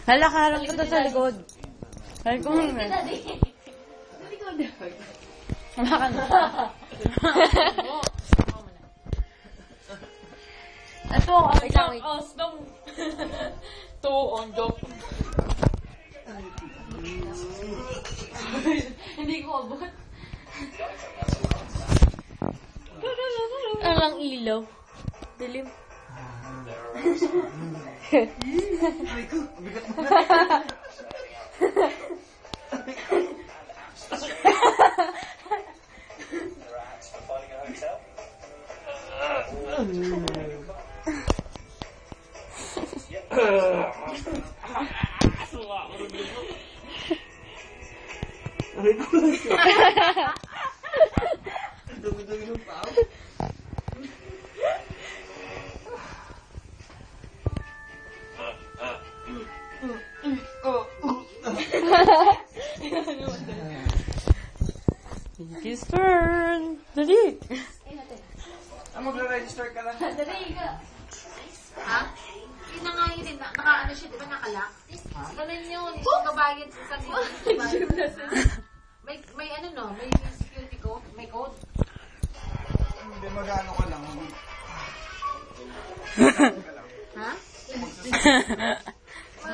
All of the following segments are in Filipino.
Hala, harang ko to sa likod. Sabi ko nga. Wala ka na. Ito, Isang osdom. Tuondok. Hindi ko abot. ang ilaw. Dilim. Ay ko, bigat mo na. Aray ko lang siya. Ang dumi-dumi ng pao. His turn. Dali. Magre-register ka lang. Dali ka. Ha? Yun na nga yun eh. Naka-ano siya, di ba nakalak? Ganun yun. Yung kabayan sa sabi may ano no? May security code? May code? Hindi, mag-ano ka lang. Ha?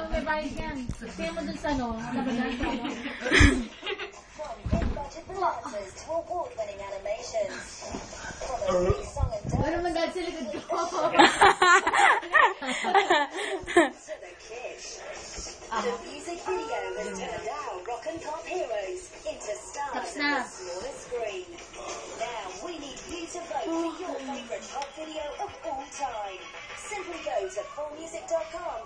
May bayad yan. Kaya mo dun sa ano? Nabagaan sa ano? Ano man dahil sa likod ko? The music video has turned our rock and pop heroes into stars on the smallest screen. Now we need you to vote for your favourite pop video of all time. Simply go to 4music.com